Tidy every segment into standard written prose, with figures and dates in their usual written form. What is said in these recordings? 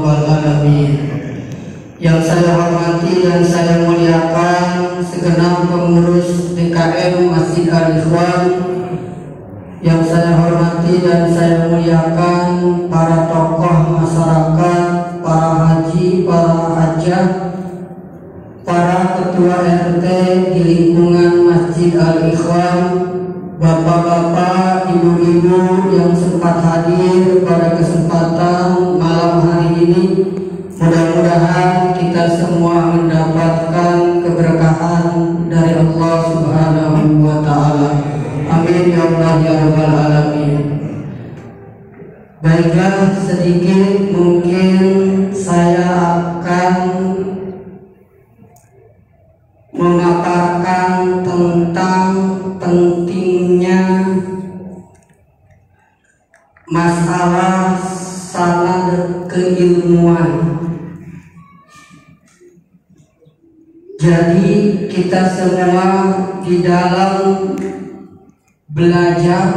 rabbal alamin. Yang saya hormati dan saya muliakan segenap pengurus DKM Masjid Al-Ikhwan. Yang saya hormati dan saya muliakan para tokoh masyarakat, para haji, para hajah, para ketua RT di lingkungan Masjid Al-Ikhwan, bapak-bapak, ibu-ibu yang sempat hadir pada kesempatan malam hari ini. Mudah-mudahan kita semua mendapatkan keberkahan dari Allah Subhanahu wa Ta'ala. Amin ya Allah ya Rabbal alamin. Baiklah, sedikit mungkin saya akan memaparkan tentang pentingnya masalah sanad keilmuan. Jadi kita semua di dalam belajar,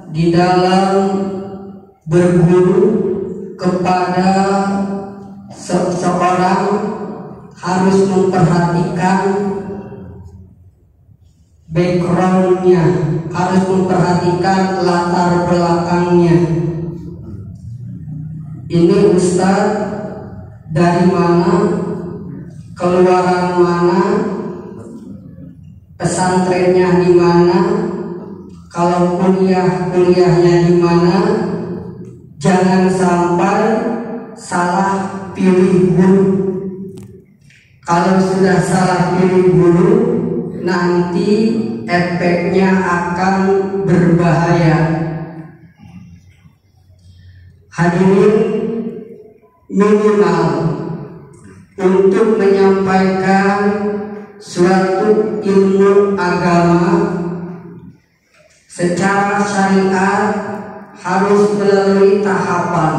di dalam berguru kepada seseorang harus memperhatikan backgroundnya, harus memperhatikan latar belakangnya. Ini Ustadz dari mana, keluaran mana, pesantrennya di mana, kalau kuliahnya di mana. Jangan sampai salah pilih guru. Kalau sudah salah pilih guru, nanti efeknya akan berbahaya. Hadirin, minimal untuk menyampaikan suatu ilmu agama secara syariat harus melalui tahapan.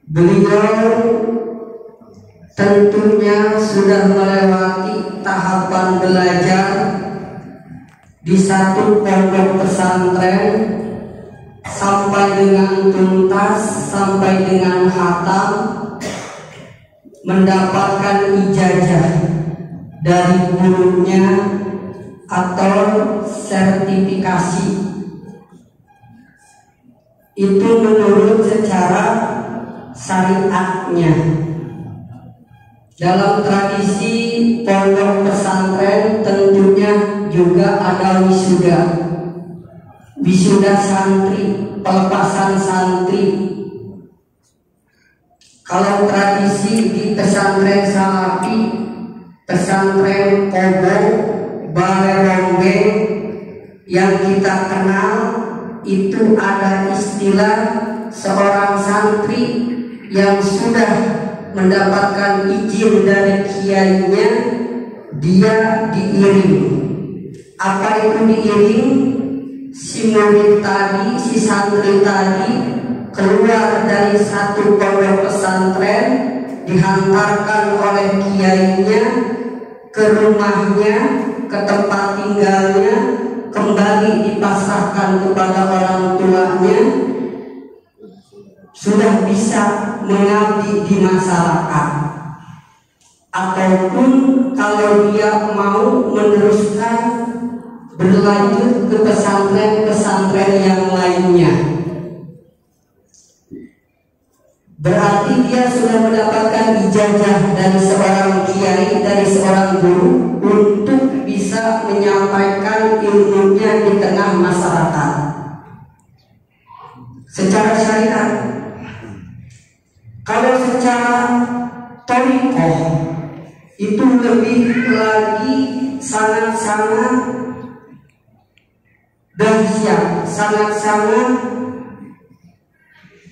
Beliau tentunya sudah melewati tahapan belajar di satu pondok pesantren sampai dengan tuntas, sampai dengan khatam, mendapatkan ijazah dari gurunya atau sertifikasi. Itu menurut secara syariatnya. Dalam tradisi pondok pesantren tentunya juga ada wisuda, wisuda santri, pelepasan santri. Kalau tradisi di pesantren Salafi, pesantren Kobo, Balerongge yang kita kenal, itu ada istilah seorang santri yang sudah mendapatkan izin dari kiainya, dia diiring. Apa itu diiring? Si murid tadi, si santri tadi keluar dari satu pondok pesantren, dihantarkan oleh kiainya ke rumahnya, ke tempat tinggalnya, kembali dipasrahkan kepada orang tuanya, sudah bisa mengabdi di masyarakat. Ataupun kalau dia mau meneruskan berlanjut ke pesantren-pesantren yang lainnya, berarti dia sudah mendapatkan ijazah dari seorang kiai, dari seorang guru untuk bisa menyampaikan ilmunya di tengah masyarakat secara syariat. Kalau secara thariqah itu lebih lagi sangat-sangat dahsyat, sangat-sangat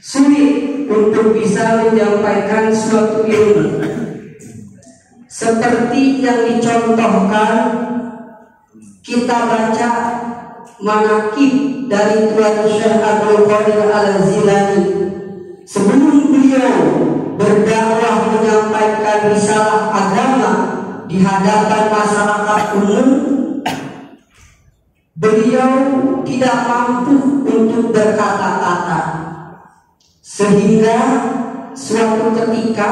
sulit untuk bisa menyampaikan suatu ilmu. Seperti yang dicontohkan, kita baca manaqib dari Tuan Syekh Abdul Qadir Al-Jilani. Sebelum beliau berdakwah menyampaikan risalah agama di hadapan masyarakat umum, beliau tidak mampu untuk berkata-kata, sehingga suatu ketika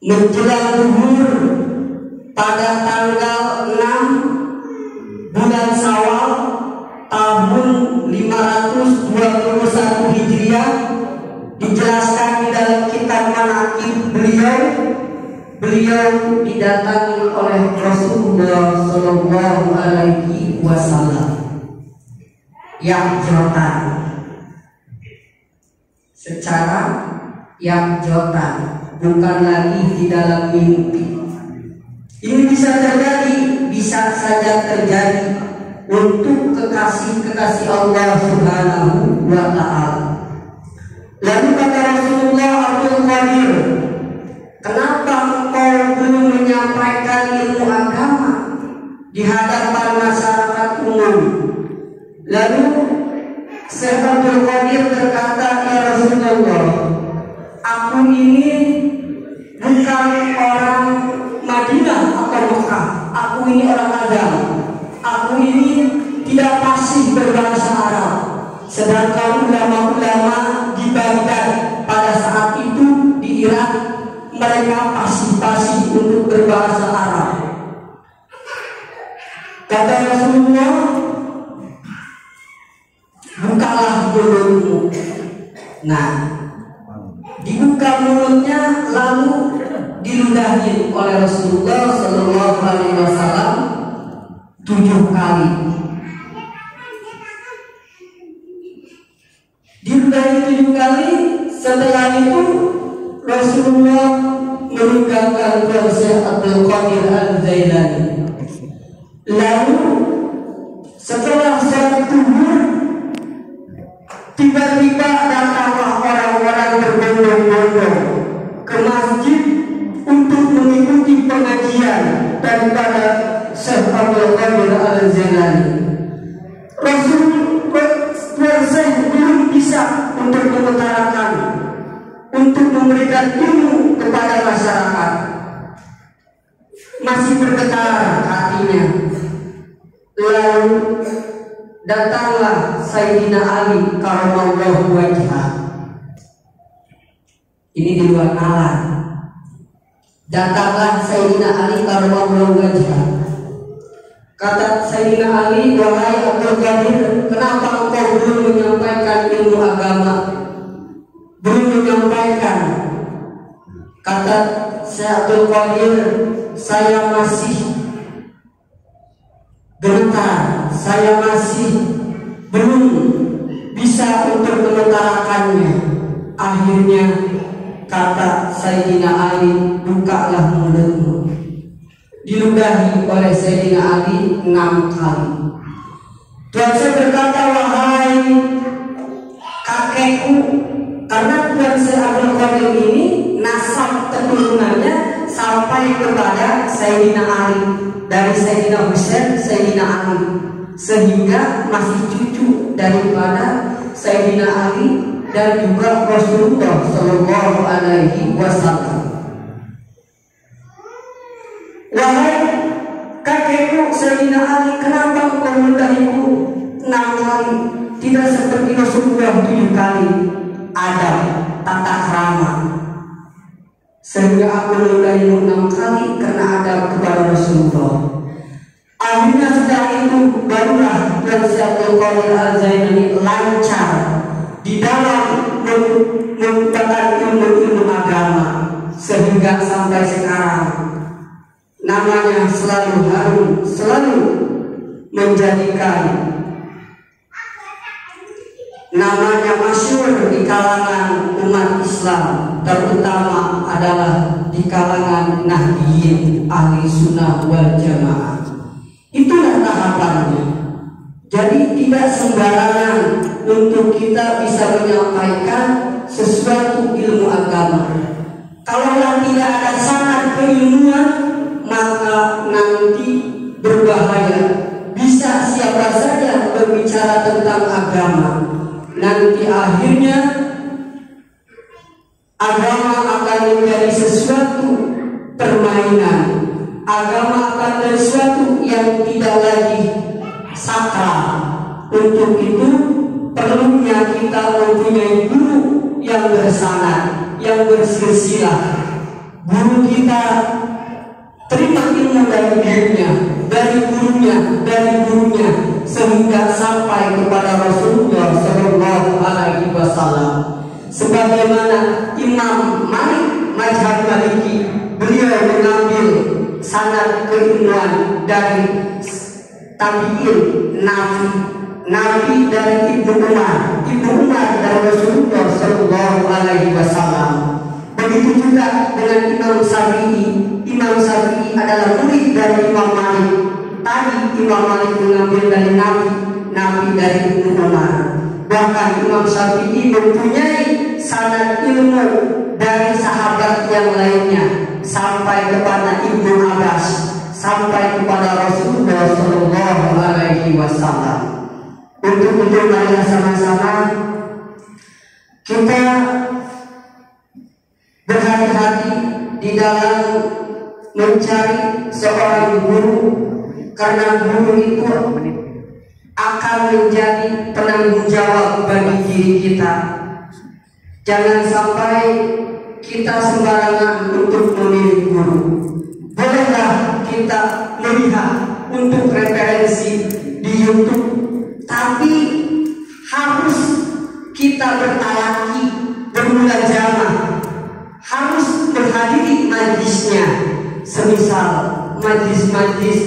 menjelang zuhur pada tanggal 6 bulan Syawal tahun 521 Hijriah, dijelaskan di dalam kitab Manaqib beliau didatangi oleh Rasulullah Shallallahu Alaihi Wasallam yang jotan, secara yang jotan, bukan lagi di dalam mimpi. Ini bisa terjadi, bisa saja terjadi untuk kekasih-kekasih Allah Subhanahu wa Ta'ala. Lalu kata Rasulullah, Abdul Qadir, kenapa engkau belum menyampaikan ilmu agama di hadapan masyarakat umum? Lalu Syekh Abdul Qadir berkata, ya Rasulullah, aku ini bukan orang Madinah atau Mekah, aku ini orang Adam. Aku ini tidak fasih berbahasa Arab, sedangkan ulama-ulama di Baghdad pada saat itu di Irak mereka fasih-fasih untuk berbahasa Arab. Kata Rasulullah, bukalah mulutmu. Nah, dibuka mulutnya lalu diludahi oleh Rasulullah Sallallahu Alaihi Wasallam 7 kali. Diludahi 7 kali. Setelah itu Rasulullah meninggalkan Syekh Abdul Qadir Al-Jailani. Lalu setelah sholat zuhur, tiba-tiba datanglah orang-orang berbondong-bondong ke masjid untuk mengikuti pengajian daripada Syekh Abdul Qadir Al-Jailani. Syekh belum bisa untuk mengutarakan, untuk memberikan ilmu kepada masyarakat. Masih bergetar hatinya. Lalu datanglah Sayyidina Ali karramallahu wajhah. Ini di luar nalar. Datanglah Sayyidina Ali karramallahu wajhah. Kata Sayyidina Ali, wahai Abdul Qadir, kenapa engkau belum menyampaikan ilmu agama? Belum menyampaikan. Kata Syekh Abdul Qadir, saya masih gemetar, saya masih belum bisa untuk mengutarakannya. Akhirnya kata Sayyidina Ali, bukalah mulutmu. Diludahi oleh Sayyidina Ali 6 kali. Tuhan saya berkata, wahai kakekku, karena Tuhan saya Abdul Qadir ini nasab keturunannya sampai kepada Sayyidina Ali, dari Sayyidina Husain, Sayyidina Ali, sehingga masih cucu daripada Sayyidina Ali dan juga Rasulullah Sallallahu Alaihi Wasallam. Wahai kakekku Sayyidina Ali, kenapa engkau meludahiku 6 kali? Tidak seperti Rasulullah 7 kali. Ada tata krama. Sehingga aku meludahimu 6 kali karena ada kepada Rasulullah. Akhirnya setelah itu barulah Tuan Syekh Abdul Qadir Al-Jailani lancar di dalam menggunakan ilmu-ilmu agama, sehingga sampai sekarang namanya selalu harum, selalu menjadikan namanya masyhur di kalangan umat Islam, terutama adalah di kalangan Nahdiyin ahli sunnah wal jamaah. Itulah tahapannya. Jadi tidak sembarangan untuk kita bisa menyampaikan sesuatu ilmu agama. Kalaulah tidak ada sanad keilmuan, maka nanti berbahaya. Bisa siapa saja berbicara tentang agama, nanti akhirnya agama akan menjadi sesuatu permainan. Agama akan menjadi sesuatu yang tidak lagi sakral. Untuk itu perlunya kita mempunyai guru yang bersanad, yang bersilsilah. Guru kita terima ilmu dari gurunya, sehingga sampai kepada Rasulullah Shallallahu Alaihi Wasallam. Sebagaimana Imam Malik mazhab Maliki, beliau mengambil sanad keilmuan dari tabi'in, Nabi dari Ibnu Umar dari Rasulullah Shallallahu Alaihi Wasallam. Begitu juga dengan Imam Syafi'i adalah murid dari Imam Malik. Tadi Imam Malik mengambil dari Nabi dari Ibnu Umar. Bahkan Imam Syafi'i mempunyai sanad ilmu dari sahabat yang lainnya sampai kepada Ibnu Abbas, sampai kepada Rasulullah Shallallahu Alaihi Wasallam. Untuk marilah sama-sama kita berhati-hati di dalam mencari seorang guru, karena guru itu akan menjadi penanggung jawab bagi diri kita. Jangan sampai kita sembarangan untuk memilih guru. Bolehlah kita melihat untuk referensi di YouTube, tapi harus kita bertalaki, bermunajamah, harus menghadiri majlisnya. Semisal majlis-majlis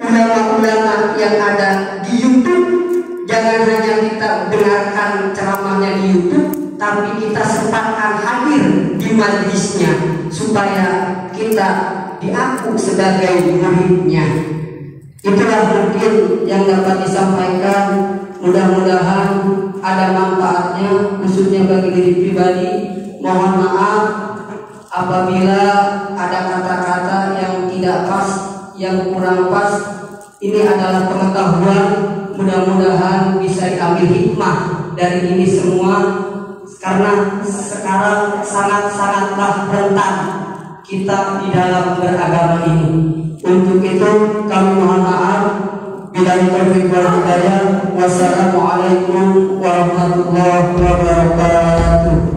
ulama-ulama yang ada di YouTube, jangan hanya kita dengarkan ceramahnya di YouTube, tapi kita sempatkan hadir di majlisnya supaya kita diaku sebagai muridnya. Itulah mungkin yang dapat disampaikan. Mudah-mudahan ada manfaatnya, khususnya bagi diri pribadi. Mohon maaf apabila ada kata-kata yang tidak pas, yang kurang pas. Ini adalah pengetahuan, mudah-mudahan bisa diambil hikmah dari ini semua, karena sekarang sangat-sangatlah rentan kita di dalam beragama ini. Untuk itu kami mohon maaf. Billahi taufiq wal hidayah. Wassalamualaikum warahmatullahi wabarakatuh.